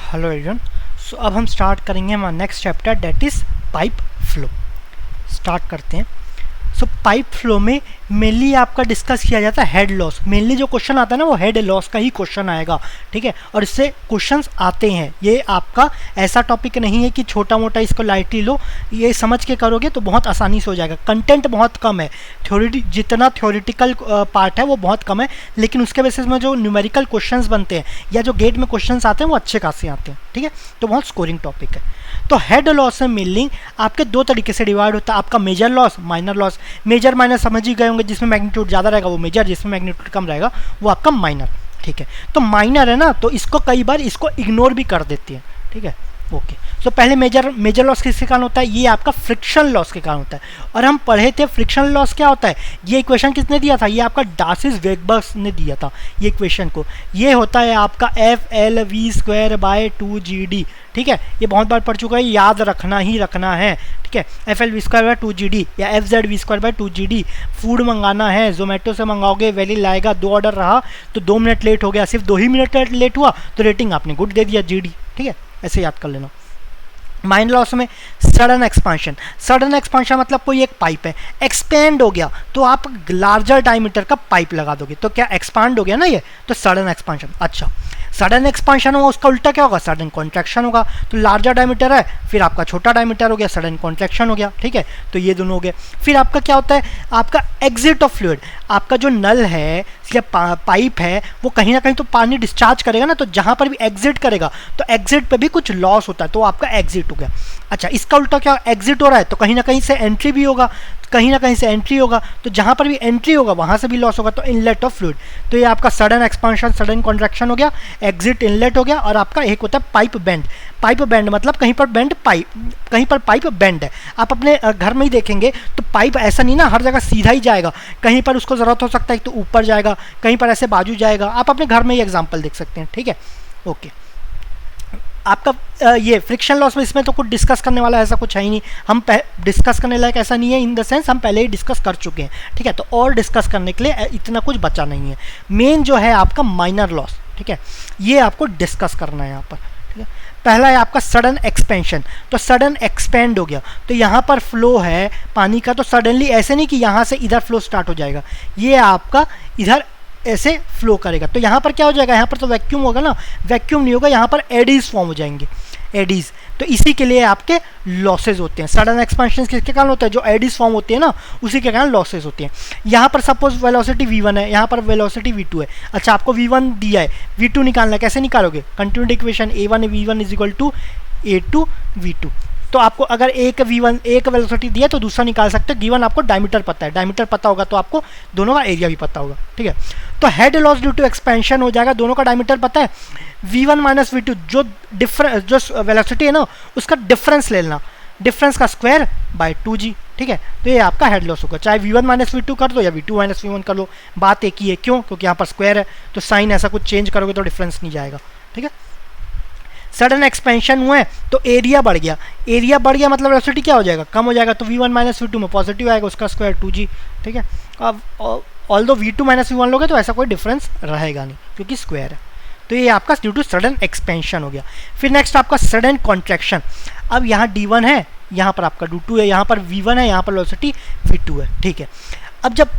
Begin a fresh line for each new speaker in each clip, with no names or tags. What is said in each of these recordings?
Hello everyone. सो अब हम start करेंगे हमारा next chapter that is pipe flow. Start करते हैं। सो पाइप फ्लो में मेनली आपका डिस्कस किया जाता है हेड लॉस। मेनली जो क्वेश्चन आता है ना वो हेड लॉस का ही क्वेश्चन आएगा, ठीक है। और इससे क्वेश्चंस आते हैं। ये आपका ऐसा टॉपिक नहीं है कि छोटा मोटा इसको लाइटली लो, ये समझ के करोगे तो बहुत आसानी से हो जाएगा। कंटेंट बहुत कम है, थ्योरी जितना थ्योरेटिकल पार्ट है वो बहुत कम है, लेकिन उसके बेसिस में जो न्यूमेरिकल क्वेश्चंस बनते हैं या जो गेट में क्वेश्चंस आते हैं वो अच्छे खासे आते हैं, ठीक है। तो बहुत स्कोरिंग टॉपिक है। तो हेड लॉस में मेनली आपके दो तरीके से डिवाइड होता है, आपका major loss, minor loss. Major minor समझ ही गए होंगे, जिसमें मैग्नीट्यूड ज़्यादा रहेगा वो मेजर, जिसमें मैग्नीट्यूड कम रहेगा वो आपका माइनर, ठीक है। तो माइनर है ना, तो इसको कई बार इसको इग्नोर भी कर देती है, ठीक है। ओके, सो पहले मेजर लॉस किसके कारण होता है? ये आपका फ्रिक्शन लॉस के कारण होता है। और हम पढ़े थे फ्रिक्शन लॉस क्या होता है। ये इक्वेशन किसने दिया था? ये आपका डार्सिस-वेगबर्ग ने दिया था ये इक्वेशन को। ये होता है आपका FLV²/2GD, ठीक है। ये बहुत बार पढ़ चुका है, याद रखना ही रखना है, ठीक है। FLV²/2GD या FZV²/2GD। फूड मंगाना है, जोमेटो से मंगाओगे, वैली लाएगा, 2 ऑर्डर रहा तो 2 मिनट लेट हो गया, सिर्फ 2 ही मिनट लेट हुआ तो रेटिंग आपने गुड दे दिया, GD, ठीक है। ऐसे याद कर लेना। माइनर लॉस में सडन एक्सपांशन। सडन एक्सपांशन मतलब कोई एक पाइप है, एक्सपेंड हो गया तो आप लार्जर डायमीटर का पाइप लगा दोगे तो क्या एक्सपांड हो गया ना, ये तो सडन एक्सपांशन। अच्छा, सडन एक्सपांशन हुआ, उसका उल्टा क्या होगा? सडन कॉन्ट्रैक्शन होगा। तो लार्जर डायमीटर है, फिर आपका छोटा डायमीटर हो गया, सडन कॉन्ट्रैक्शन हो गया, ठीक है। तो ये दोनों हो गए। फिर आपका क्या होता है? आपका एग्जिट ऑफ फ्लूइड। आपका जो नल है या पाइप है वो कहीं ना कहीं तो पानी डिस्चार्ज करेगा ना, तो जहाँ पर भी एग्जिट करेगा तो एग्जिट पे भी कुछ लॉस होता है, तो आपका एग्जिट हो गया। अच्छा, इसका उल्टा क्या? एग्जिट हो रहा है तो कहीं ना कहीं से एंट्री भी होगा, कहीं ना कहीं से एंट्री होगा, तो जहाँ पर भी एंट्री होगा वहाँ से भी लॉस होगा, तो इनलेट ऑफ फ्लूइड। तो ये आपका सडन एक्सपांशन सडन कॉन्ट्रैक्शन हो गया, एग्जिट इनलेट हो गया। और आपका एक होता है पाइप बेंड। पाइप बेंड मतलब कहीं पर बेंड पाइप, कहीं पर पाइप बेंड है। आप अपने घर में ही देखेंगे तो पाइप ऐसा नहीं ना हर जगह सीधा ही जाएगा, कहीं पर उसको ज़रूरत हो सकता है तो ऊपर जाएगा, कहीं पर ऐसे बाजू जाएगा। आप अपने घर में ही एग्जाम्पल देख सकते हैं, ठीक है। ओके, आपका ये फ्रिक्शन लॉस में इसमें तो कुछ डिस्कस करने वाला ऐसा कुछ है ही नहीं, हम डिस्कस करने लायक ऐसा नहीं है, इन द सेंस हम पहले ही डिस्कस कर चुके हैं, ठीक है। तो और डिस्कस करने के लिए इतना कुछ बचा नहीं है। मेन जो है आपका माइनर लॉस, ठीक है, ये आपको डिस्कस करना है यहाँ पर, ठीक है। पहला है आपका सडन एक्सपेंशन। तो सडन एक्सपेंड हो गया तो यहाँ पर फ्लो है पानी का, तो सडनली ऐसे नहीं कि यहाँ से इधर फ्लो स्टार्ट हो जाएगा, ये आपका इधर ऐसे फ्लो करेगा। तो यहाँ पर क्या हो जाएगा? यहाँ पर तो वैक्यूम होगा ना, वैक्यूम नहीं होगा, यहाँ पर एडीज फॉर्म हो जाएंगे, एडीज। तो इसी के लिए आपके लॉसेज होते हैं। सडन एक्सपेंशन किसके कारण होता है? जो एडीज फॉर्म होती है ना, उसी के कारण लॉसेज होते हैं। यहाँ पर सपोज वेलोसिटी v1 है, यहाँ पर वेलोसिटी v2 है। अच्छा, आपको v1 दिया है, v2 निकालना है, कैसे निकालोगे? Continuity equation a1 v1 = a2 v2। तो आपको अगर एक वेलोसिटी दिया तो दूसरा निकाल सकते हो। गिवन आपको डायमीटर पता है, डायमीटर पता होगा तो आपको दोनों का एरिया भी पता होगा, ठीक है। तो head loss due to expansion हो जाएगा, दोनों का डायमीटर पता है, v1 - v2। जो वेलोसिटी है ना उसका डिफरेंस ले लेना, डिफरेंस का स्क्वायर बाय 2g, ठीक है। तो ये आपका हेड लॉस होगा, चाहे v1 - v2 कर दो या v2 - v1 कर लो, बात एक ही है। क्यों? क्योंकि यहाँ पर स्क्वायर है तो साइन ऐसा कुछ चेंज करोगे तो डिफरेंस नहीं जाएगा, ठीक है। सडन एक्सपेंशन हुए तो एरिया बढ़ गया, एरिया बढ़ गया मतलब वेलोसिटी क्या हो जाएगा? कम हो जाएगा। तो v1 - v2 में पॉजिटिव आएगा, उसका स्क्वायर 2g, ठीक है। अब ऑल्दो v2 - v1 लोगे तो ऐसा कोई डिफरेंस रहेगा नहीं क्योंकि स्क्वायर है। तो ये आपका ड्यू टू सडन एक्सपेंशन हो गया। फिर नेक्स्ट आपका सडन कॉन्ट्रैक्शन। अब यहाँ d1 है, यहाँ पर आपका d2 है, यहाँ पर v1 है, यहाँ पर वेलोसिटी v2 है, ठीक है। अब जब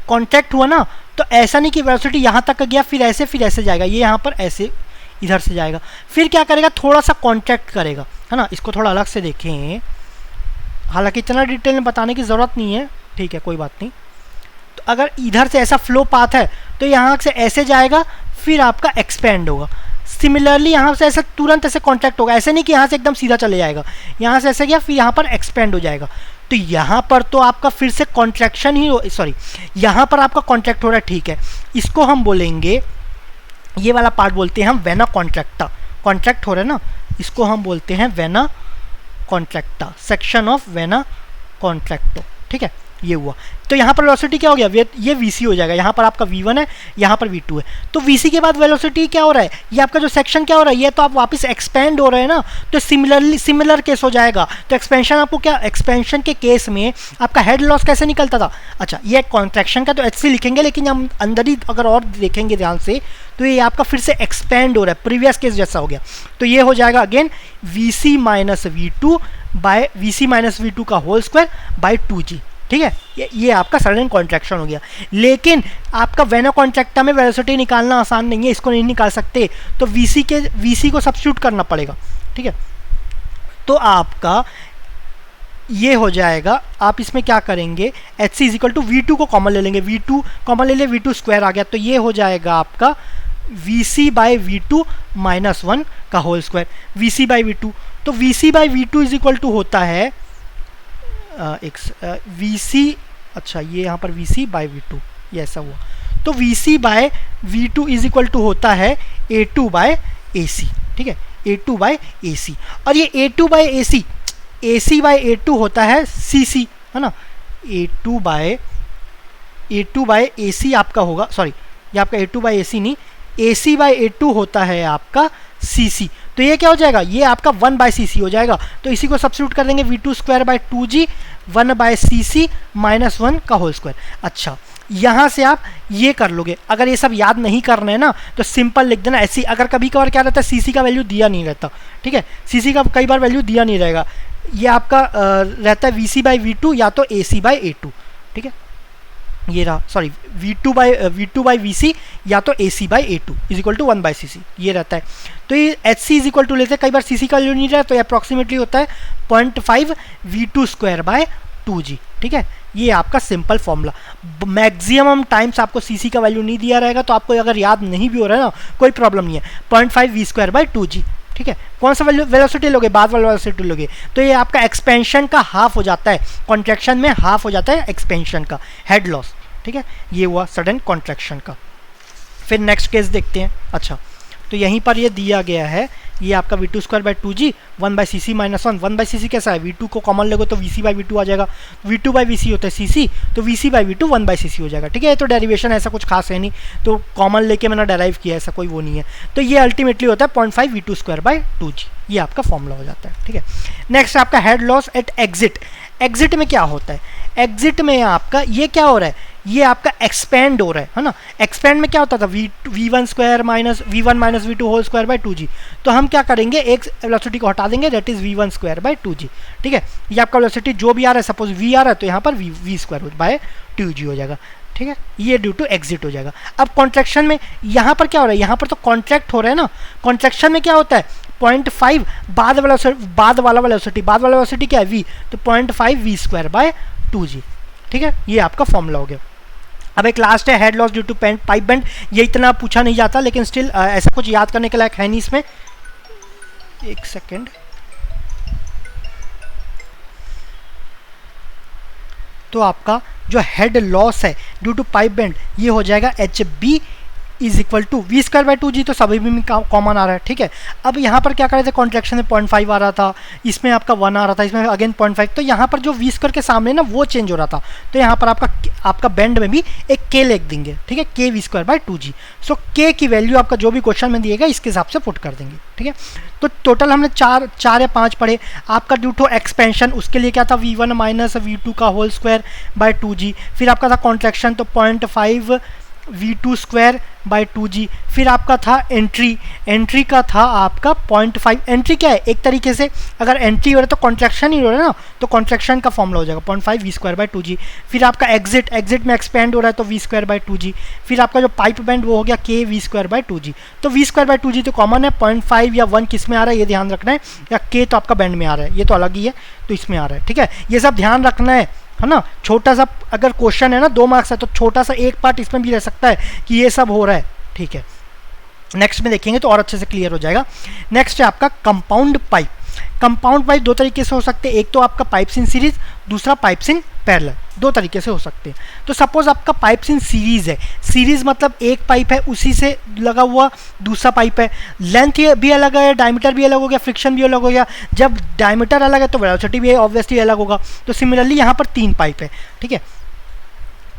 कॉन्ट्रैक्ट हुआ ना तो ऐसा नहीं कि वेलोसिटी यहाँ तक गया फिर ऐसे जाएगा, ये यहाँ पर ऐसे इधर से जाएगा, फिर क्या करेगा? थोड़ा सा कॉन्ट्रैक्ट करेगा, है ना। इसको थोड़ा अलग से देखें, हालांकि इतना डिटेल में बताने की ज़रूरत नहीं है, ठीक है, कोई बात नहीं। तो अगर इधर से ऐसा फ्लो पाथ है तो यहाँ से ऐसे जाएगा, फिर आपका एक्सपेंड होगा। सिमिलरली यहाँ से ऐसे तुरंत ऐसे कॉन्ट्रैक्ट होगा, ऐसे नहीं कि यहाँ से एकदम सीधा चले जाएगा, यहाँ से ऐसे गया फिर यहाँ पर एक्सपेंड हो जाएगा। तो यहाँ पर तो आपका फिर से कॉन्ट्रैक्शन ही सॉरी यहाँ पर आपका कॉन्ट्रैक्ट हो रहा है, ठीक है। इसको हम बोलेंगे, ये वाला पार्ट बोलते हैं हम वेना कॉन्ट्रैक्टा। कॉन्ट्रैक्ट हो रहा है ना, इसको हम बोलते हैं vena contracta, section of vena contracto, ठीक है। ये हुआ तो यहाँ पर वेलोसिटी क्या हो गया? ये vc हो जाएगा। यहाँ पर आपका v1 है, यहाँ पर v2 है, तो vc के बाद वेलोसिटी क्या हो रहा है? ये आपका जो सेक्शन क्या हो रहा है? ये तो आप वापस एक्सपेंड हो रहे हैं ना, तो सिमिलर केस हो जाएगा। तो एक्सपेंशन आपको क्या, एक्सपेंशन के केस में आपका हेड लॉस कैसे निकलता था? अच्छा, ये कॉन्ट्रैक्शन का तो एच लिखेंगे, लेकिन हम अंदर ही अगर और देखेंगे ध्यान से तो ये आपका फिर से एक्सपेंड हो रहा है, प्रीवियस केस जैसा हो गया। तो ये हो जाएगा again VC minus V2 by VC minus V2 का होल स्क्वायर बाय 2G, ठीक है। ये आपका सडन कॉन्ट्रैक्शन हो गया। लेकिन आपका वेनो कॉन्ट्रैक्टा में वेलोसिटी निकालना आसान नहीं है, इसको नहीं निकाल सकते, तो VC को सब्स्टिट्यूट करना पड़ेगा, ठीक है। तो आपका ये हो जाएगा, आप इसमें क्या करेंगे, HC is equal to V2 को कॉमन ले लेंगे, V2 कॉमन ले ले, V2 स्क्वायर आ गया, तो ये हो जाएगा आपका VC बाई V2 माइनस 1 का whole square, VC by V2। तो VC by V2 is equal to होता है VC, अच्छा ये यहाँ पर VC बाई V2 ये ऐसा हुआ, तो VC by V2 is equal to होता है A2 बाय AC, ठीक है, A2 बाय AC। और ये A2 bye AC, AC bye A2 होता है CC, है ना, A2 बाय AC आपका होगा, सॉरी ये आपका A2 बाय AC नहीं, AC बाय A2 होता है आपका CC। तो ये क्या हो जाएगा, ये आपका 1 बाय CC हो जाएगा। तो इसी को सब्स्टिट्यूट कर देंगे, V2 square by 2G 1 by CC minus 1 का होल स्क्वायर। अच्छा, यहाँ से आप ये कर लोगे। अगर ये सब याद नहीं करना है ना तो सिंपल लिख देना ऐसी। अगर कभी कभार क्या रहता है, CC का वैल्यू दिया नहीं रहता, ठीक है, CC का कई बार वैल्यू दिया नहीं रहेगा, ये आपका रहता है VC बाई V2 या तो AC बाई A2, ठीक है, ये रहा, सॉरी V2 बाई VC या तो AC by A2 is equal to 1 by CC, ये रहता है। तो ये HC इज इक्वल टू लेते हैं, कई बार CC का वैल्यू नहीं रहता, तो अप्रॉक्सीमेटली होता है 0.5 V2 स्क्वायर बाय 2G, ठीक है। ये आपका सिंपल फॉर्मूला। मैक्सिमम टाइम्स आपको CC का वैल्यू नहीं दिया रहेगा, तो आपको अगर याद नहीं भी हो रहा है ना कोई प्रॉब्लम नहीं है, 0.5 V स्क्वायर बाय 2G, ठीक है। कौन सा वेलोसिटी लोगे, बाद वाला वेलोसिटी लोगे, तो ये आपका एक्सपेंशन का हाफ हो जाता है, कॉन्ट्रैक्शन में हाफ हो जाता है एक्सपेंशन का, हेड लॉस, ठीक है। ये हुआ सडन कॉन्ट्रैक्शन का। फिर नेक्स्ट केस देखते हैं। अच्छा, तो यहीं पर ये दिया गया है, ये आपका V2 square by 2G 1 by CC minus 1। 1 by CC कैसा है, V2 को कॉमन लगो तो VC बाई V2 आ जाएगा, V2 बाई VC होता है CC, तो VC by V2 1 by CC हो जाएगा, ठीक है। तो डेरिवेशन ऐसा कुछ खास है नहीं, तो कॉमन लेके मैंने डेराइव किया, ऐसा कोई वो नहीं है। तो ये अल्टीमेटली होता है 0.5 V2 स्क्वायर बाई 2G, ये आपका फॉर्मूला हो जाता है, ठीक है। नेक्स्ट आपका head loss at exit. Exit में क्या होता है, एग्जिट में आपका ये क्या हो रहा है, ये आपका एक्सपेंड हो रहा है ना। एक्सपेंड में क्या होता था, V1 square minus V1 minus V2 whole square by 2G। तो हम क्या करेंगे, एक वेलोसिटी को हटा देंगे, that is V1 square by 2G, ठीक है। ये आपका वेलोसिटी जो भी आ रहा है, सपोज V आ रहा है, तो यहाँ पर V स्क्वायर बाय 2G हो जाएगा, ठीक है। ये ड्यू टू एग्जिट हो जाएगा। अब कॉन्ट्रैक्शन में यहाँ पर क्या हो रहा है, यहाँ पर तो कॉन्ट्रैक्ट हो रहा है ना। कॉन्ट्रैक्शन में क्या होता है, 0.5 बाद वाला वेलोसिटी क्या है V, तो 0.5 V स्क्वायर बाय 2G, ठीक है। ये आपका फॉर्मूला हो गया। अब एक लास्ट है head loss due to pipe bend. ये इतना पूछा नहीं जाता, लेकिन स्टिल ऐसा कुछ याद करने के लायक है नहीं इसमें। एक सेकेंड, तो आपका जो हेड लॉस है ड्यू टू पाइप बेंड, ये हो जाएगा HB is equal to V square by 2G, तो सभी में कॉमन आ रहा है, ठीक है। अब यहाँ पर क्या कर रहे थे, कॉन्ट्रैक्शन में 0.5 आ रहा था, इसमें आपका 1 आ रहा था, इसमें अगेन 0.5, तो यहाँ पर जो V स्क्वायर के सामने ना वो चेंज हो रहा था, तो यहाँ पर आपका बेंड में भी एक K लिख देंगे, ठीक है, K V square by 2G। So K की वैल्यू आपका जो भी क्वेश्चन में दिएगा इसके हिसाब से पुट कर देंगे, ठीक है। तो टोटल हमने चार या 5 पढ़े। आपका ड्यू टू एक्सपेंशन, उसके लिए क्या था, V1 माइनस V2 का होल स्क्वायर बाय 2G। फिर आपका था कॉन्ट्रैक्शन, तो 0.5 V2 स्क्वायर बाय 2G। फिर आपका था एंट्री का था आपका 0.5। एंट्री क्या है, एक तरीके से अगर एंट्री हो रहा है तो कॉन्ट्रैक्शन ही हो रहा है ना, तो कॉन्ट्रैक्शन का फॉर्मूला हो जाएगा 0.5 V स्क्वायर बाय 2G। फिर आपका एग्जिट में एक्सपेंड हो रहा है तो V स्क्वायर बाय 2G। फिर आपका जो पाइप बेंड वो हो गया K V square by 2G। तो V स्क्वायर बाय 2G तो कॉमन है, 0.5 या 1 किस में आ रहा है ये ध्यान रखना है, या K तो आपका बेंड में आ रहा है, ये तो अलग ही है, तो इसमें आ रहा है, ठीक है। ये सब ध्यान रखना है ना। छोटा सा अगर क्वेश्चन है ना 2 मार्क्स है, तो छोटा सा एक पार्ट इसमें भी रह सकता है कि ये सब हो रहा है, ठीक है। नेक्स्ट में देखेंगे तो और अच्छे से क्लियर हो जाएगा। नेक्स्ट है आपका कंपाउंड पाइप। कंपाउंड पाइप 2 तरीके से हो सकते हैं, एक तो आपका पाइप्स इन सीरीज, दूसरा पाइप्स इन पैरेलल, 2 तरीके से हो सकते हैं। तो सपोज आपका पाइप्स इन सीरीज है, सीरीज मतलब एक पाइप है उसी से लगा हुआ दूसरा पाइप है, लेंथ भी अलग है, डायमीटर भी अलग हो गया, फ्रिक्शन भी अलग हो गया। जब डायमीटर अलग है तो वेलोसिटी भी ऑब्वियसली अलग होगा। तो सिमिलरली यहाँ पर 3 पाइप है, ठीक है।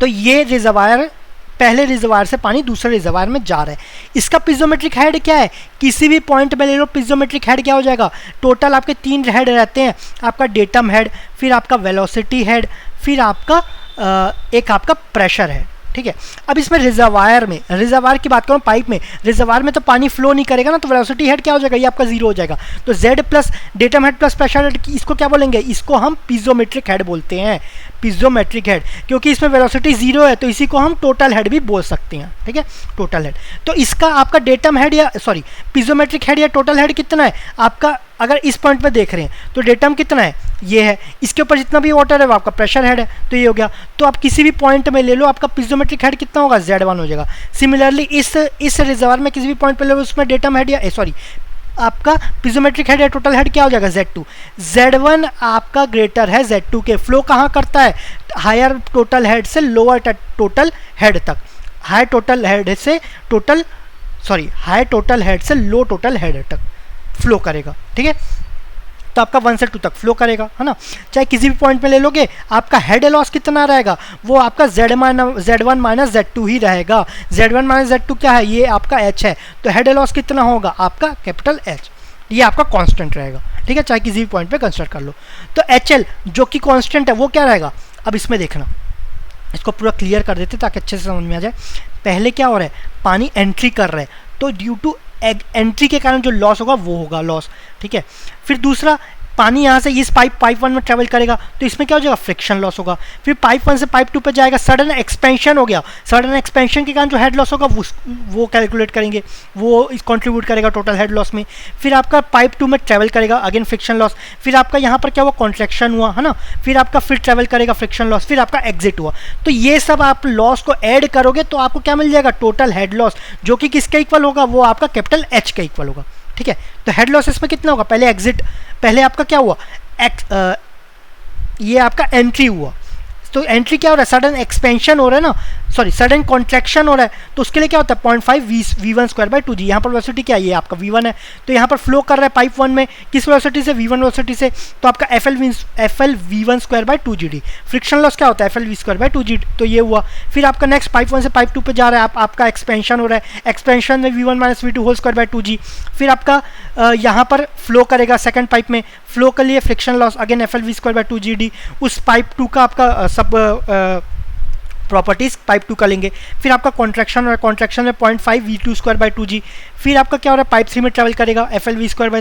तो ये रिजर्वायर, पहले रिजर्वायर से पानी दूसरे रिजर्वायर में जा रहा है। इसका पिज़ोमेट्रिक हेड क्या है, किसी भी पॉइंट में ले लो, पिज़ोमेट्रिक हेड क्या हो जाएगा, टोटल आपके 3 हेड रहते हैं, आपका डेटम हेड, फिर आपका वेलोसिटी हेड, फिर आपका एक आपका प्रेशर है, ठीक है। अब इसमें रिजर्वायर में, रिजर्वायर की बात करूँ, पाइप में, रिजर्वायर में तो पानी फ्लो नहीं करेगा ना, तो वेलोसिटी हेड क्या हो जाएगा, ये आपका जीरो हो जाएगा। तो Z plus datum head plus pressure head, इसको क्या बोलेंगे, इसको हम पीजोमेट्रिक हेड बोलते हैं, पीजोमेट्रिक हेड, क्योंकि इसमें वेलोसिटी जीरो है तो इसी को हम टोटल हेड भी बोल सकते हैं, ठीक है, टोटल हेड। तो इसका आपका डेटम हेड या सॉरी पीजोमेट्रिक हेड या टोटल हेड कितना है आपका, अगर इस पॉइंट पे देख रहे हैं तो डेटम कितना है, ये है, इसके ऊपर जितना भी वाटर है वो आपका प्रेशर हेड है, तो ये हो गया। तो आप किसी भी पॉइंट में ले लो, आपका पीजोमेट्रिक हेड कितना होगा, Z1 हो जाएगा। सिमिलरली इस रिजर्वायर में किसी भी पॉइंट पे ले लो, उसमें डेटम हेड या सॉरी आपका पीजोमेट्रिक हेड या टोटल हेड क्या हो जाएगा, Z2। Z1 आपका ग्रेटर है Z2 के। फ्लो कहाँ करता है, हायर टोटल हेड से लोअर टोटल हेड तक, हाई टोटल हेड से total sorry high total head से लो टोटल हेड तक फ्लो करेगा, ठीक है। तो आपका 1 से 2 तक फ्लो करेगा, है ना। चाहे किसी भी पॉइंट में ले लोगे, आपका हेड लॉस कितना रहेगा, वो आपका Z1 माइनस Z2 ही रहेगा। Z1 माइनस Z2 क्या है, ये आपका H है, तो हेड लॉस कितना होगा आपका कैपिटल H, ये आपका कांस्टेंट रहेगा, ठीक है, चाहे किसी भी पॉइंट पे कंसिडर कर लो। तो HL जो कि कांस्टेंट है वो क्या रहेगा, अब इसमें देखना, इसको पूरा क्लियर कर देते ताकि अच्छे से समझ में आ जाए। पहले क्या हो रहा है, पानी एंट्री कर रहा है, तो ड्यू टू एंट्री के कारण जो लॉस होगा वो होगा लॉस, ठीक है। फिर दूसरा, पानी यहाँ से इस पाइप 1 में ट्रेवल करेगा तो इसमें क्या हो जाएगा, फ्रिक्शन लॉस होगा। फिर पाइप 1 से पाइप 2 पे जाएगा, सडन एक्सपेंशन हो गया, सडन एक्सपेंशन के कारण जो हेड लॉस होगा वो कैलकुलेट करेंगे, वो कंट्रीब्यूट करेगा टोटल हेड लॉस में। फिर आपका पाइप 2 में ट्रेवल करेगा, अगेन फ्रिक्शन लॉस। फिर आपका यहाँ पर क्या हुआ, कॉन्ट्रैक्शन हुआ, है ना। फिर आपका फिर ट्रेवल करेगा, फ्रिक्शन लॉस। फिर आपका एग्जिट हुआ। तो ये सब आप लॉस को ऐड करोगे तो आपको क्या मिल जाएगा, टोटल हेड लॉस, जो कि किसके इक्वल होगा, वो आपका कैपिटल H के इक्वल होगा, ठीक है। तो हेड लॉस इसमें कितना होगा, पहले एग्जिट, पहले आपका क्या हुआ, ये आपका एंट्री हुआ, तो एंट्री क्या हो रहा है, सडन एक्सपेंशन हो रहा है ना, सॉरी सडन कॉन्ट्रैक्शन हो रहा है, तो उसके लिए क्या होता है 0.5 V1 स्क्वायर बाई 2G। यहाँ पर वेलोसिटी क्या है, ये आपका V1 है, तो यहाँ पर फ्लो कर रहा है पाइप 1 में किस वेलोसिटी से, V1 वेलोसिटी से, तो आपका FL V1 square by 2GD। Friction loss क्या होता है, FL V square by 2G, तो ये हुआ। फिर आपका नेक्स्ट पाइप 1 से पाइप 2 पे जा रहा है, आपका एक्सपेंशन हो रहा है, एक्सपेंशन में V1 minus V2 whole square by 2G। फिर आपका यहाँ पर फ्लो करेगा सेकंड पाइप में, फ्लो के लिए friction loss again FL V square by 2GD। उस पाइप 2 का आपका सब प्रॉपर्टीज पाइप 2 का लेंगे। फिर आपका कॉन्ट्रैक्शन और कॉन्ट्रैक्शन में 0.5 V2 स्क्वायर बाई 2G। फिर आपका क्या हो रहा है, पाइप 3 में ट्रेवल करेगा, FL V square by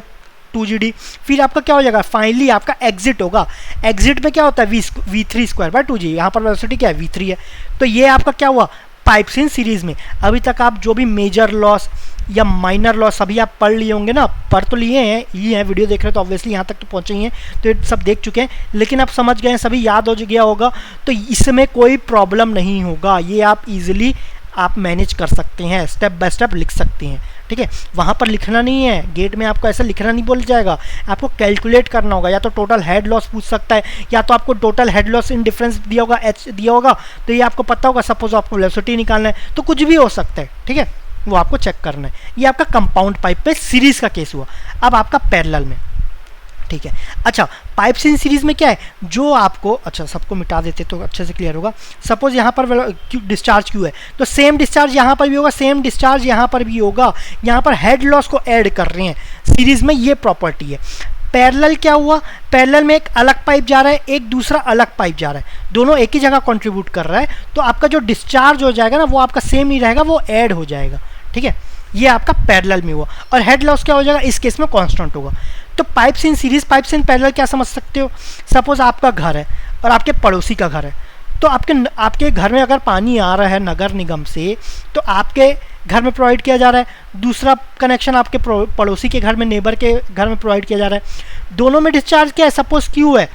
2GD। फिर आपका क्या हो जाएगा, फाइनली आपका एग्जिट होगा। एग्जिट में क्या होता है, V3 स्क्वायर बाई 2G। यहाँ पर वेलोसिटी क्या है, V3 है। तो ये आपका क्या हुआ, पाइप्स इन सीरीज में। अभी तक आप जो भी मेजर लॉस या माइनर लॉस सभी आप पढ़ लिए होंगे ना, पढ़ तो लिए हैं ही हैं, वीडियो देख रहे हो तो ऑब्वियसली यहाँ तक तो पहुँचे ही हैं, तो ये सब देख चुके हैं, लेकिन आप समझ गए हैं, सभी याद हो गया होगा, तो इसमें कोई प्रॉब्लम नहीं होगा। ये आप इजीली आप मैनेज कर सकते हैं, स्टेप बाय स्टेप लिख सकते हैं, ठीक है। वहाँ पर लिखना नहीं है, गेट में आपको ऐसा लिखना नहीं बोल जाएगा, आपको कैलकुलेट करना होगा। या तो टोटल हेड लॉस पूछ सकता है, या तो आपको total head loss in difference दिया होगा, H दिया होगा, तो ये आपको पता होगा। सपोज आपको वेलोसिटी निकालना है तो कुछ भी हो सकता है, ठीक है, वो आपको चेक करना है। ये आपका कंपाउंड पाइप पे सीरीज का केस हुआ। अब आपका पैरेलल में, ठीक है। अच्छा, पाइप्स इन सीरीज में क्या है, जो आपको, अच्छा सबको मिटा देते तो अच्छे से क्लियर होगा। सपोज यहाँ पर डिस्चार्ज क्यू है, तो सेम डिस्चार्ज यहाँ पर भी होगा, सेम डिस्चार्ज यहाँ पर भी होगा। यहाँ पर हेड लॉस को ऐड कर रहे हैं सीरीज में, ये प्रॉपर्टी है। पैरेलल क्या हुआ, पैरेलल में एक अलग पाइप जा रहा है, एक दूसरा अलग पाइप जा रहा है, दोनों एक ही जगह कंट्रीब्यूट कर रहा है, तो आपका जो डिस्चार्ज हो जाएगा ना वो आपका सेम नहीं रहेगा, वो ऐड हो जाएगा, ठीक है। ये आपका पैरेलल में हुआ। और हेड लॉस क्या हो जाएगा, इस केस में कांस्टेंट होगा। तो pipes in series, pipes in parallel क्या समझ सकते हो, सपोज आपका घर है और आपके पड़ोसी का घर है, तो आपके घर में अगर पानी आ रहा है नगर निगम से, तो आपके घर में प्रोवाइड किया जा रहा है, दूसरा कनेक्शन आपके पड़ोसी के घर में, नेबर के घर में प्रोवाइड किया जा रहा है। दोनों में डिस्चार्ज क्या है, सपोज क्यू है,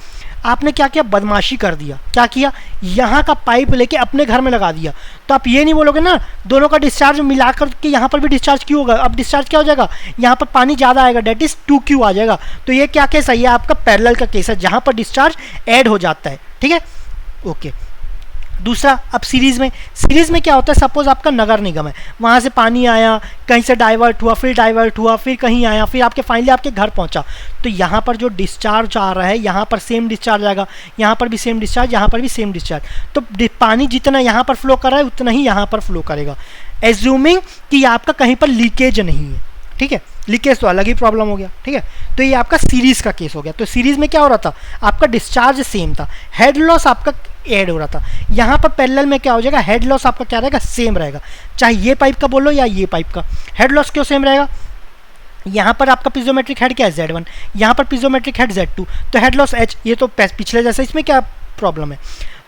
आपने क्या किया, बदमाशी कर दिया, क्या किया, यहाँ का पाइप लेके अपने घर में लगा दिया, तो आप ये नहीं बोलोगे ना दोनों का डिस्चार्ज मिलाकर के यहाँ पर भी डिस्चार्ज क्यों होगा। अब डिस्चार्ज क्या हो जाएगा, यहाँ पर पानी ज़्यादा आएगा, डेट इज 2Q आ जाएगा। तो ये क्या केस है, ये आपका पैरेलल का केस है, जहाँ पर डिस्चार्ज ऐड हो जाता है, ठीक है, ओके। दूसरा, अब सीरीज़ में क्या होता है, सपोज आपका नगर निगम है, वहाँ से पानी आया, कहीं से डाइवर्ट हुआ, फिर डाइवर्ट हुआ, फिर कहीं आया, फिर आपके फाइनली आपके घर पहुँचा, तो यहाँ पर जो डिस्चार्ज आ रहा है, यहाँ पर सेम डिस्चार्ज आएगा, यहाँ पर भी सेम डिस्चार्ज, यहाँ पर भी सेम डिस्चार्ज। तो पानी जितना यहाँ पर फ्लो कर रहा है उतना ही यहाँ पर फ्लो करेगा, एज्यूमिंग कि आपका कहीं पर लीकेज नहीं है, ठीक है। लीकेज तो अलग ही प्रॉब्लम हो गया, ठीक है। तो ये आपका सीरीज़ का केस हो गया। तो सीरीज़ में क्या हो रहा था, आपका डिस्चार्ज सेम था, हेड लॉस आपका ऐड हो रहा था। यहाँ पर पैरेलल में क्या हो जाएगा, हेड लॉस आपका क्या रहेगा, सेम रहेगा, चाहे ये पाइप का बोलो या ये पाइप का। हेड लॉस क्यों सेम रहेगा, यहाँ पर आपका पिजोमेट्रिक हेड क्या है Z1, यहाँ पर पिजोमेट्रिक हेड Z2, तो हेड लॉस H, ये तो पिछले जैसा, इसमें क्या प्रॉब्लम है।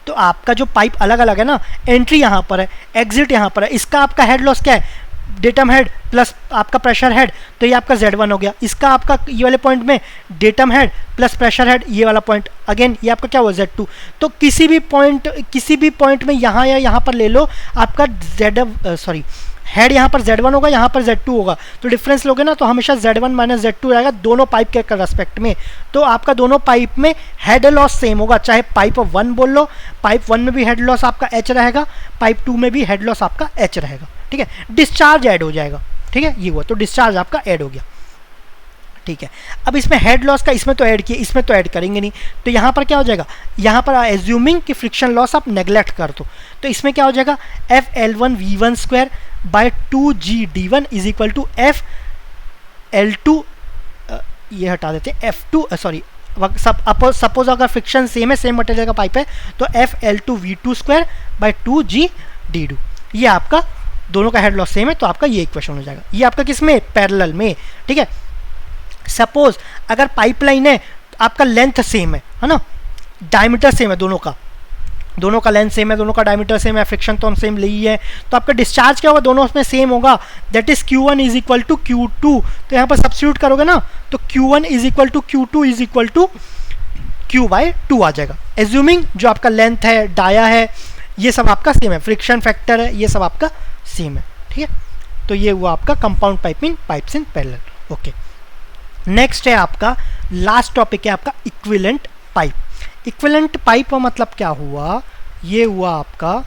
तो आपका जो पाइप अलग अलग है ना, एंट्री यहाँ पर है, एग्जिट यहाँ पर है, इसका आपका हेड लॉस क्या है, डेटम हेड प्लस आपका प्रेशर हेड, तो ये आपका Z1 हो गया। इसका आपका ये वाले पॉइंट में datum head plus pressure head, ये वाला पॉइंट अगेन ये आपका क्या हुआ, Z2। तो किसी भी पॉइंट में यहाँ या यहाँ पर ले लो, आपका हेड यहाँ पर Z1 होगा, यहाँ पर Z2 होगा, तो डिफरेंस लोगे ना तो हमेशा Z1 माइनस Z2 रहेगा दोनों पाइप के रेस्पेक्ट में। तो आपका दोनों पाइप में हेड लॉस सेम होगा, चाहे पाइप 1 बोल लो, पाइप 1 में भी हेड लॉस आपका H रहेगा, पाइप 2 में भी हेड लॉस आपका H रहेगा, ठीक है। डिस्चार्ज ऐड हो जाएगा, ठीक है, ये हुआ, तो डिस्चार्ज आपका ऐड हो गया, ठीक है। अब इसमें हेड लॉस का इसमें तो ऐड किया, इसमें तो ऐड करेंगे नहीं, तो यहाँ पर क्या हो जाएगा, यहाँ पर एज्यूमिंग कि फ्रिक्शन लॉस आप नेग्लेक्ट कर दो, तो इसमें क्या हो जाएगा, FL1V1 square by 2GD1 is equal to FL2, ये हटा देते हैं, F2 सॉरी, सपोज अगर फ्रिक्शन सेम है, सेम मटेरियल का पाइप है, तो FL2V2 स्क्वायर बाय 2GD2, ये आपका दोनों का हेड लॉस सेम है, तो आपका ये इक्वेशन हो जाएगा। ये आपका किस में, पैरेलल में, ठीक है। सपोज अगर पाइपलाइन है, आपका लेंथ सेम है ना, डायमीटर सेम है, दोनों का लेंथ सेम है, दोनों का डायमीटर सेम है, फ्रिक्शन तो हम सेम ले ही है, तो आपका डिस्चार्ज क्या होगा, दोनों उसमें सेम होगा, that is Q1 is equal to Q2। तो यहाँ पर सब्स्टिट्यूट करोगे ना, तो Q1 is equal to Q2 is equal to Q/2 आ जाएगा, एज्यूमिंग जो आपका लेंथ है, डाया है, ये सब आपका सेम है, फ्रिक्शन फैक्टर है, ये सब आपका सेम है, ठीक है। तो ये हुआ आपका compound pipe in pipes in parallel. Okay, next है आपका लास्ट टॉपिक है आपका इक्विवेलेंट पाइप। इक्विवेलेंट पाइप का मतलब क्या हुआ, ये हुआ आपका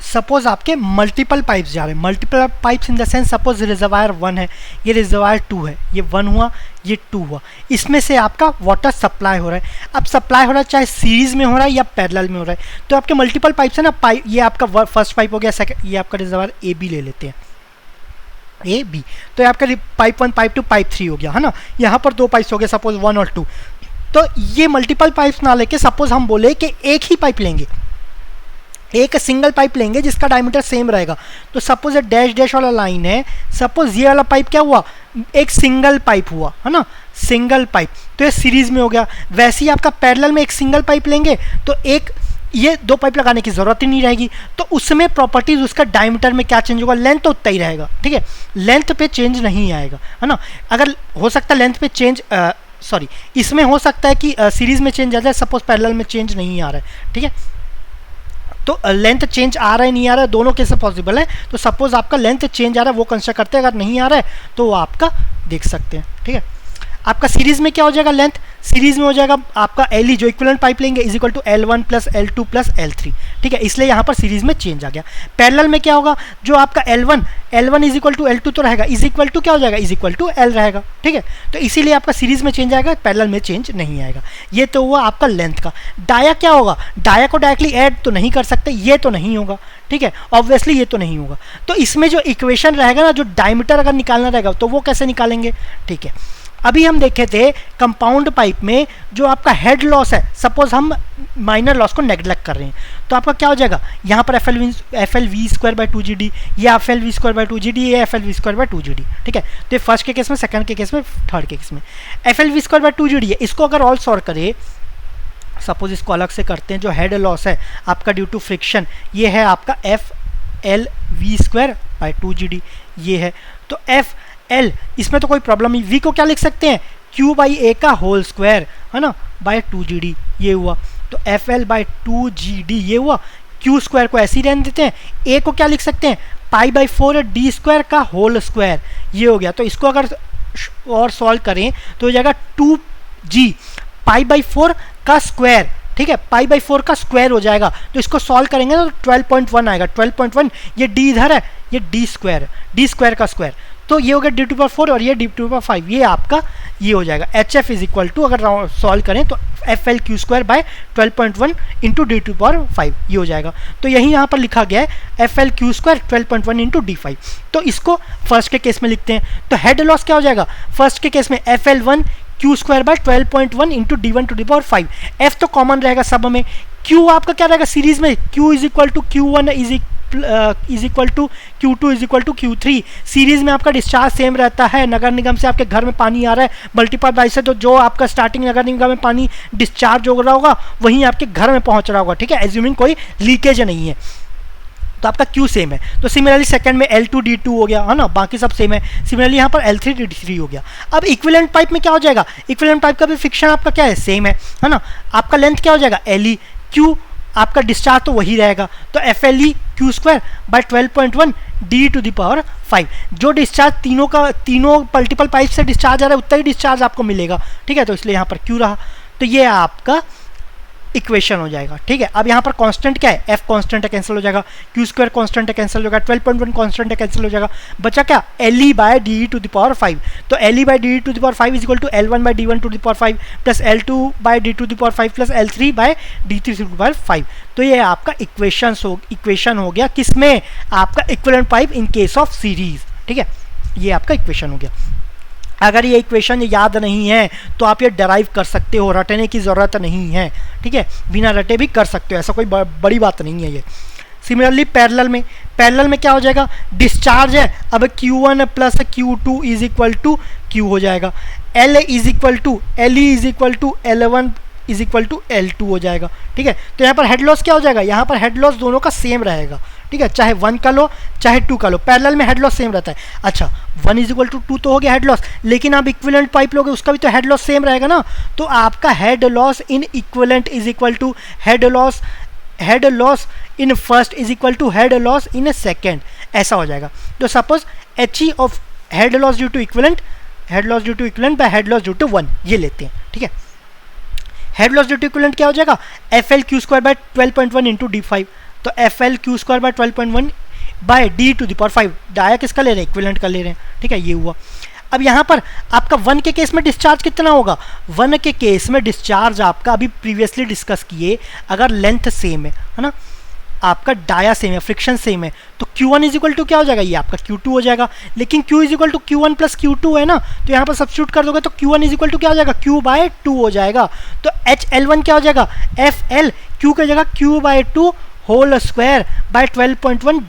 सपोज आपके मल्टीपल पाइप्स जा रहे हैं, multiple pipes in the sense suppose reservoir 1 है, ये रिजर्वायर 2 है, ये 1 हुआ, ये 2 हुआ, इसमें से आपका वाटर सप्लाई हो रहा है। अब सप्लाई हो रहा है चाहे सीरीज में हो रहा है या पैरेलल में हो रहा है, तो आपके मल्टीपल पाइप्स है ना, पाइप ये आपका फर्स्ट पाइप हो गया, सेकंड ये आपका रिजर्वायर AB ले लेते हैं, AB, तो ये आपका पाइप 1 पाइप 2 पाइप 3 हो गया, है ना। यहाँ पर 2 पाइप्स हो गए सपोज 1 और 2, तो ये मल्टीपल पाइप्स ना लेके सपोज हम बोले कि एक ही पाइप लेंगे, एक सिंगल पाइप लेंगे जिसका डायमीटर सेम रहेगा। तो सपोज डैश डैश वाला लाइन है, सपोज ये वाला पाइप क्या हुआ, एक सिंगल पाइप हुआ, है ना, सिंगल पाइप, तो ये सीरीज में हो गया। वैसे ही आपका पैरेलल में एक सिंगल पाइप लेंगे तो एक ये 2 पाइप लगाने की जरूरत ही नहीं रहेगी, तो उसमें प्रॉपर्टीज उसका डायमीटर में क्या चेंज होगा, लेंथ तो उतना ही रहेगा, ठीक है, लेंथ पे चेंज नहीं आएगा, है ना। अगर हो सकता है लेंथ पे चेंज सॉरी इसमें हो सकता है कि सीरीज में चेंज आ जाए, सपोज पैरेलल में चेंज नहीं आ रहा है, ठीक है, तो लेंथ चेंज आ रहा है नहीं आ रहा है दोनों कैसे पॉसिबल है। तो सपोज आपका लेंथ चेंज आ रहा है वो कंसिडर करते हैं, अगर नहीं आ रहा है तो वो आपका देख सकते हैं, ठीक है। आपका सीरीज में क्या हो जाएगा, लेंथ सीरीज में हो जाएगा आपका LE जो इक्विवेलेंट पाइप लेंगे is equal to L1 plus L2 plus L3, ठीक है, इसलिए यहाँ पर सीरीज में चेंज आ गया। पैरेलल में क्या होगा, जो आपका L1 is equal to L2 तो रहेगा, इज इक्वल टू क्या हो जाएगा, इज इक्वल टू L रहेगा, ठीक है। तो इसीलिए आपका सीरीज में चेंज आएगा, पैरेलल में चेंज नहीं आएगा। ये तो हुआ आपका लेंथ का। डाया क्या होगा, डाया को डायरेक्टली ऐड तो नहीं कर सकते, ये तो नहीं होगा, ठीक है, ऑब्वियसली ये तो नहीं होगा। तो इसमें जो इक्वेशन रहेगा ना, जो डायमीटर अगर निकालना रहेगा तो वो कैसे निकालेंगे, ठीक है। अभी हम देखे थे कंपाउंड पाइप में जो आपका हेड लॉस है, सपोज हम माइनर लॉस को नेग्लेक्ट कर रहे हैं, तो आपका क्या हो जाएगा, यहाँ पर FLV स्क्वायर बाय 2GD, या FLV स्क्वायर बाय 2GD, या FLV स्क्वायर बाय 2GD, ठीक है। तो ये फर्स्ट के केस में, सेकंड के केस में, थर्ड के केस में FLV स्क्वायर बाय 2GD है। इसको अगर ऑल सॉल्व करें, सपोज इसको अलग से करते हैं, जो हेड लॉस है आपका ड्यू टू फ्रिक्शन, ये है आपका FLV स्क्वायर बाय 2GD, ये है। तो FL इसमें तो कोई प्रॉब्लम नहीं, V को क्या लिख सकते हैं, Q/A का होल स्क्वायर, है ना, बाय 2GD, ये हुआ। तो FL बाय 2GD ये हुआ, Q स्क्वायर को ऐसे ही रहने देते हैं, A को क्या लिख सकते हैं, π/4 D स्क्वायर का होल स्क्वायर, ये हो गया। तो इसको अगर और सॉल्व करें तो हो जाएगा 2G π/4 का स्क्वायर, ठीक है, π/4 का स्क्वायर हो जाएगा। तो इसको सॉल्व करेंगे तो 12.1 आएगा, 12.1, ये D इधर है, ये D स्क्वायर है, D स्क्वायर का स्क्वायर, तो ये हो गया D⁴ और ये D⁵, ये आपका ये हो जाएगा। HF इज इक्वल टू अगर सॉल्व करें तो FL/Q square by 12.1 into D⁵, ये हो जाएगा। तो यही यहाँ पर लिखा गया है FL/Q स्क्वायर 12.1 इंटू D⁵। तो इसको फर्स्ट के केस में लिखते हैं, तो हेड लॉस क्या हो जाएगा, फर्स्ट के केस में FL1 Q square by 12.1 into D1 to the power 5। F तो कॉमन रहेगा सब में, क्यू आपका क्या रहेगा सीरीज में, Q is equal to Q1 is equal to Q2 is equal to Q3। Series में आपका डिस्चार्ज सेम रहता है, नगर निगम से आपके घर में पानी आ रहा है मल्टीप्लाई बाई से, तो जो आपका स्टार्टिंग नगर निगम में पानी डिस्चार्ज हो रहा होगा वहीं आपके घर में पहुंच रहा होगा, ठीक है, एज्यूमिंग कोई लीकेज नहीं है, तो आपका Q सेम है। तो सिमिलरली सेकंड में L2 D2 हो गया, है ना, बाकी सब सेम है। सिमिलरली यहाँ पर L3 D3 हो गया। अब इक्विवेलेंट पाइप में क्या हो जाएगा, इक्विवेलेंट पाइप का भी फ्रिक्शन आपका क्या है, सेम है ना। आपका लेंथ क्या हो जाएगा LE, Q आपका डिस्चार्ज तो वही रहेगा, तो FLE Q square by 12.1 D to the power 5। जो डिस्चार्ज तीनों मल्टीपल पाइप से डिस्चार्ज आ रहा है उतना ही डिस्चार्ज आपको मिलेगा, ठीक है, तो इसलिए यहाँ पर Q रहा। तो ये आपका इक्वेशन हो जाएगा, ठीक है। अब यहाँ पर कांस्टेंट क्या है, F कांस्टेंट है, कैंसिल हो जाएगा, Q स्क्वायर कांस्टेंट है, कैंसिल हो जाएगा, 12.1 कांस्टेंट है, कैंसिल हो जाएगा, बचा क्या LE by DE to the power 5। तो LE by DE to the power 5 is equal to L1 by D1 to the power 5 plus L2 by D to the power 5 plus L3 by D3 to the power 5। तो ये आपका equation हो गया किसमें, आपका equivalent pipe in case of series, ठीक है, ये आपका इक्वेशन हो गया। अगर ये इक्वेशन याद नहीं है तो आप ये डराइव कर सकते हो, रटने की ज़रूरत नहीं है, ठीक है, बिना रटे भी कर सकते हो, ऐसा कोई बड़ी बात नहीं है ये। सिमिलरली पैरेलल में क्या हो जाएगा, डिस्चार्ज है, अब Q1 plus Q2 is equal to Q हो जाएगा, L is equal to LE is equal to L1 is equal to L2 हो जाएगा, ठीक है। तो यहाँ पर हेड लॉस क्या हो जाएगा, यहाँ पर हेड लॉस दोनों का सेम रहेगा, ठीक है, चाहे 1 का लो चाहे 2 का लो, पैरेलल में हेड लॉस सेम रहता है। अच्छा 1 इज इक्वल टू 2 तो हो गया हेड लॉस, लेकिन आप इक्विवेलेंट पाइप लोगे उसका भी तो हेड लॉस सेम रहेगा ना, तो आपका head loss in equivalent is equal to head loss in first is equal to head loss in second, ऐसा हो जाएगा। तो suppose HE of head loss due to equivalent by head loss due to 1 ये लेते हैं, ठीक है। Head loss due to equivalent क्या हो जाएगा, FL Q square by 12.1 into D5, तो FL Q square by 12.1 by D to the power 5, dia किसका ले रहे हैं, इक्विवेलेंट का ले रहे हैं, ठीक है, ये हुआ। अब यहाँ पर आपका 1 के केस में डिस्चार्ज कितना होगा, 1 के केस में डिस्चार्ज आपका अभी प्रीवियसली डिस्कस किए, अगर लेंथ सेम है ना, आपका डाया सेम है, फ्रिक्शन सेम है, तो Q1 इज इक्वल टू क्या हो जाएगा, ये आपका Q2 हो जाएगा। लेकिन Q is equal to Q1 plus Q2 है ना, तो यहाँ पर सब्स्टिट्यूट कर दोगे तो Q1 इज इक्वल टू क्या हो जाएगा, Q बाय 2 हो जाएगा। तो HL1 क्या हो जाएगा, FL Q की जगह Q by 2 whole square by 12.1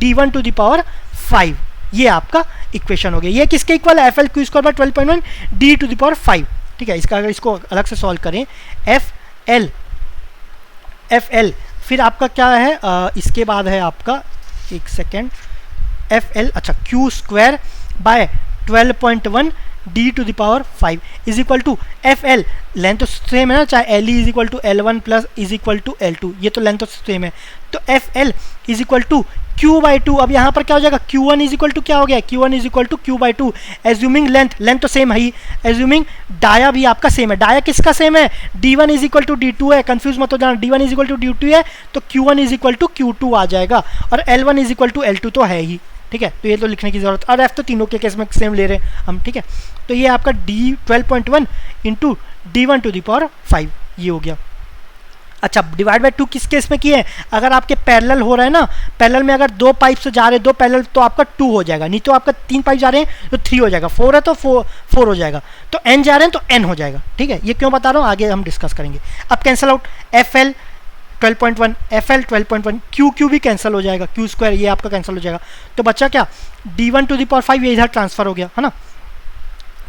D1 to the power 5, ये आपका इक्वेशन हो गया। ये किसके इक्वल है, FL Q square by 12.1 D to the power 5, ठीक है। इसका अगर इसको अलग से सॉल्व करें, FL फिर आपका क्या है, इसके बाद है आपका एक सेकेंड, FL अच्छा Q square by 12.1 D to the power 5 is equal to FL, length तो सेम है ना, चाहे LE is equal to L1 plus is equal to L2, ये तो लेंथ तो सेम है, तो FL is equal to Q by 2। अब यहाँ पर क्या हो जाएगा, Q1 इज इक्वल टू क्या हो गया, Q1 is equal to Q by 2, assuming length तो सेम है ही, एज्यूमिंग डाया भी आपका सेम है। डाया किसका सेम है, D1 is equal to D2 है, कंफ्यूज मत हो जाना, D1 is equal to D2 है तो Q1 is equal to Q2 आ जाएगा, और L1 is equal to L2 तो है ही, ठीक है। तो ये तो लिखने की जरूरत, और F तो तीनों के केस में सेम ले रहे हैं हम, ठीक है। तो ये आपका D12.1 into D1 to the power 5 ये हो गया। अच्छा डिवाइड बाय 2 किस केस में किए हैं, अगर आपके पैरेलल हो रहा है ना, पैरेलल में अगर 2 पाइप से जा रहे हैं, 2 पैरेलल तो आपका 2 हो जाएगा, नहीं तो आपका 3 पाइप जा रहे हैं तो 3 हो जाएगा, 4 है तो 4 हो जाएगा, तो n जा रहे हैं तो n हो जाएगा, ठीक है। ये क्यों बता रहा हूँ आगे हम डिस्कस करेंगे। अब cancel out, FL 12.1 FL 12.1 Q भी कैंसिल हो जाएगा, Q स्क्वायर ये आपका कैंसिल हो जाएगा, तो बच्चा क्या D1 टू द पावर 5 ये इधर ट्रांसफर हो गया है ना,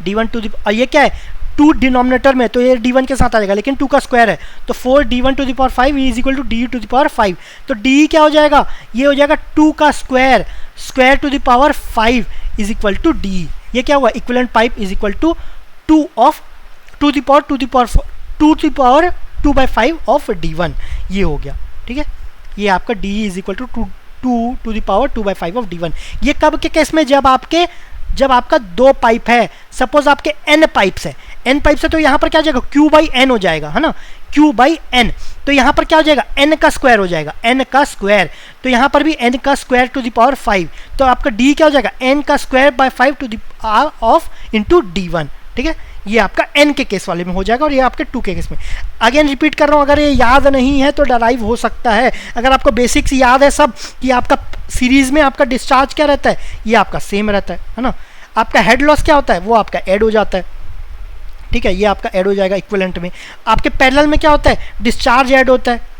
D1 टू द, ये क्या है 2 डिनोमिनेटर में, तो ये D1 के साथ आ जाएगा, लेकिन 2 का स्क्वायर है तो 4 D1 to the power 5 is equal to D to the power 5, तो D क्या हो जाएगा, ये हो जाएगा 2 का square to the power 5 is equal to D। ये क्या हुआ, equivalent pipe is equal to 2 of 2 the power 2 by 5 of D1, ये हो गया, ठीक है। ये आपका D is equal to 2 to the power 2 by 5 of D1। ये कब के केस में, जब आपका 2 पाइप है, सपोज आपके n पाइप्स है, n पाइप से तो यहाँ पर क्या हो जाएगा, Q बाई n हो जाएगा है ना, Q बाई n, तो यहाँ पर क्या हो जाएगा, n का स्क्वायर हो जाएगा, n का स्क्वायर, तो यहाँ पर भी n का स्क्वायर टू द पावर 5, तो आपका D क्या हो जाएगा, n का square by 5 to the power of into D1, ठीक है। ये आपका n के केस वाले में हो जाएगा, और ये आपके 2 के केस में। अगेन रिपीट कर रहा हूँ, अगर ये याद नहीं है तो डराइव हो सकता है, अगर आपको बेसिक्स याद है सब कि आपका सीरीज में आपका डिस्चार्ज क्या रहता है, ये आपका सेम रहता है ना, आपका हेड लॉस क्या होता है, वो आपका ऐड हो जाता है, ठीक है, ये आपका ऐड हो जाएगा इक्विवेलेंट में। आपके पैरेलल में क्या होता है, डिस्चार्ज ऐड होता है।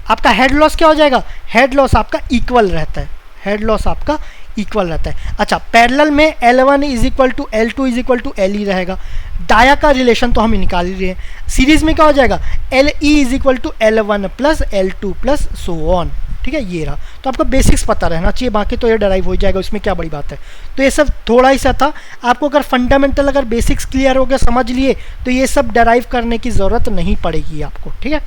आपका हेड लॉस क्या हो जाएगा, हेड लॉस आपका इक्वल रहता है, हेड लॉस आपका इक्वल रहता है। अच्छा, पैरेलल में L1 is equal to L2 is equal to LE रहेगा। डाया का रिलेशन तो हम निकाल ही रहे हैं। सीरीज में क्या हो जाएगा, LE is equal to L1 plus L2 plus so on. ठीक है, ये रहा। तो आपको बेसिक्स पता रहना चाहिए, बाकी तो ये डराइव हो जाएगा, उसमें क्या बड़ी बात है। तो ये सब थोड़ा ही सा था। आपको अगर फंडामेंटल अगर बेसिक्स क्लियर हो गया, समझ लिए, तो ये सब डराइव करने की ज़रूरत नहीं पड़ेगी आपको। ठीक है,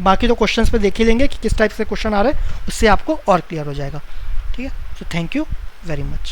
बाकी तो क्वेश्चंस पे देख ही लेंगे कि किस टाइप से क्वेश्चन आ रहे हैं, उससे आपको और क्लियर हो जाएगा। ठीक है, तो थैंक यू very much।